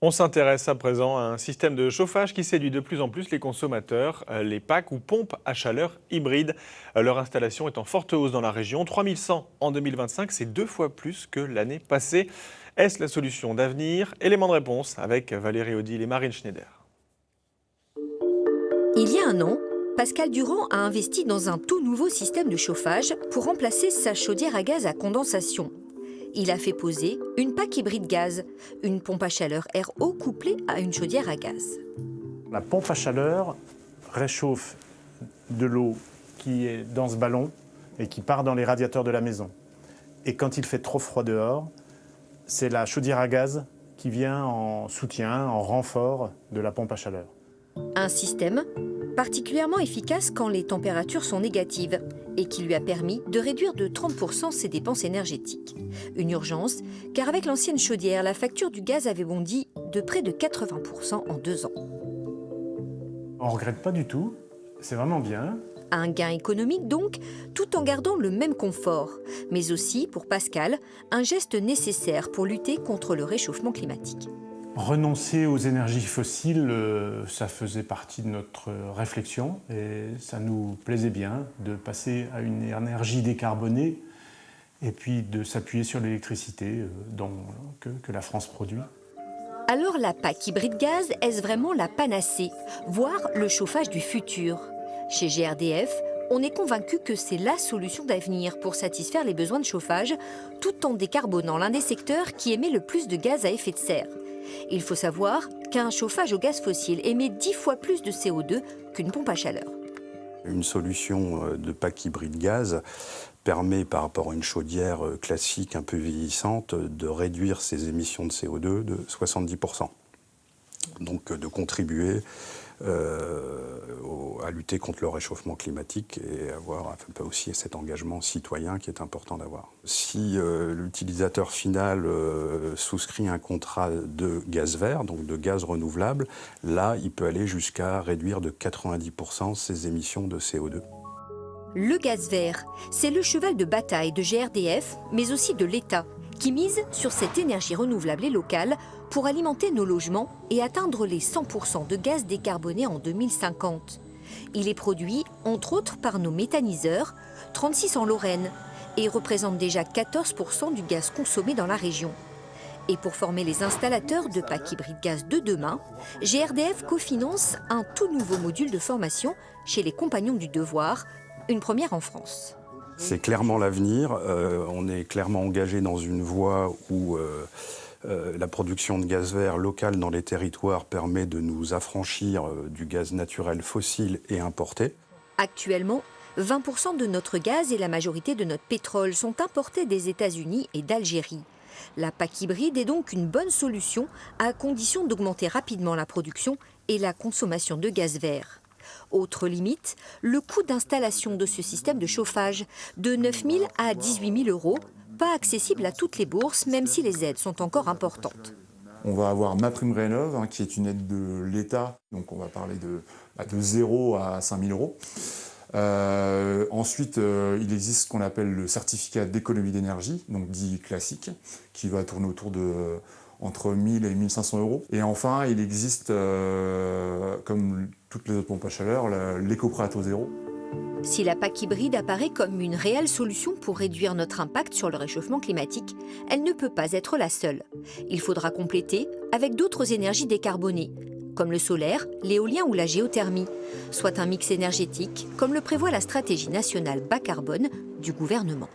On s'intéresse à présent à un système de chauffage qui séduit de plus en plus les consommateurs, les PAC ou pompes à chaleur hybrides. Leur installation est en forte hausse dans la région, 3100 en 2025, c'est 2 fois plus que l'année passée. Est-ce la solution d'avenir? Élément de réponse avec Valérie Odile et Marine Schneider. Il y a un an, Pascal Durand a investi dans un tout nouveau système de chauffage pour remplacer sa chaudière à gaz à condensation. Il a fait poser une PAC hybride gaz, une pompe à chaleur RO couplée à une chaudière à gaz. La pompe à chaleur réchauffe de l'eau qui est dans ce ballon et qui part dans les radiateurs de la maison. Et quand il fait trop froid dehors, c'est la chaudière à gaz qui vient en soutien, en renfort de la pompe à chaleur. Un système particulièrement efficace quand les températures sont négatives et qui lui a permis de réduire de 30% ses dépenses énergétiques. Une urgence, car avec l'ancienne chaudière, la facture du gaz avait bondi de près de 80% en 2 ans. On ne regrette pas du tout, c'est vraiment bien. Un gain économique donc, tout en gardant le même confort, mais aussi, pour Pascal, un geste nécessaire pour lutter contre le réchauffement climatique. Renoncer aux énergies fossiles, ça faisait partie de notre réflexion et ça nous plaisait bien de passer à une énergie décarbonée et puis de s'appuyer sur l'électricité que la France produit. Alors la PAC hybride gaz, est-ce vraiment la panacée, voire le chauffage du futur? Chez GRDF, on est convaincu que c'est la solution d'avenir pour satisfaire les besoins de chauffage, tout en décarbonant l'un des secteurs qui émet le plus de gaz à effet de serre. Il faut savoir qu'un chauffage au gaz fossile émet 10 fois plus de CO2 qu'une pompe à chaleur. Une solution de PAC hybride gaz permet, par rapport à une chaudière classique un peu vieillissante, de réduire ses émissions de CO2 de 70%. Donc de contribuer à lutter contre le réchauffement climatique et avoir aussi cet engagement citoyen qui est important d'avoir. Si l'utilisateur final souscrit un contrat de gaz vert, donc de gaz renouvelable, là, il peut aller jusqu'à réduire de 90% ses émissions de CO2. Le gaz vert, c'est le cheval de bataille de GRDF, mais aussi de l'État, qui mise sur cette énergie renouvelable et locale pour alimenter nos logements et atteindre les 100% de gaz décarboné en 2050. Il est produit, entre autres, par nos méthaniseurs, 36 en Lorraine, et représente déjà 14% du gaz consommé dans la région. Et pour former les installateurs de PAC hybride gaz de demain, GRDF cofinance un tout nouveau module de formation chez les Compagnons du Devoir, une première en France. C'est clairement l'avenir. On est clairement engagé dans une voie où la production de gaz vert local dans les territoires permet de nous affranchir du gaz naturel fossile et importé. Actuellement, 20% de notre gaz et la majorité de notre pétrole sont importés des États-Unis et d'Algérie. La PAC hybride est donc une bonne solution à condition d'augmenter rapidement la production et la consommation de gaz vert. Autre limite, le coût d'installation de ce système de chauffage, de 9 000 à 18 000 euros, pas accessible à toutes les bourses, même si les aides sont encore importantes. On va avoir MaPrimeRénov', qui est une aide de l'État, donc on va parler de 0 à 5 000 euros. Ensuite, il existe ce qu'on appelle le certificat d'économie d'énergie, donc dit classique, qui va tourner autour de entre 1 000 et 1 500 euros. Et enfin, il existe, comme toutes les autres pompes à chaleur, l'éco-prêt à taux zéro. Si la PAC hybride apparaît comme une réelle solution pour réduire notre impact sur le réchauffement climatique, elle ne peut pas être la seule. Il faudra compléter avec d'autres énergies décarbonées, comme le solaire, l'éolien ou la géothermie, soit un mix énergétique, comme le prévoit la stratégie nationale bas carbone du gouvernement.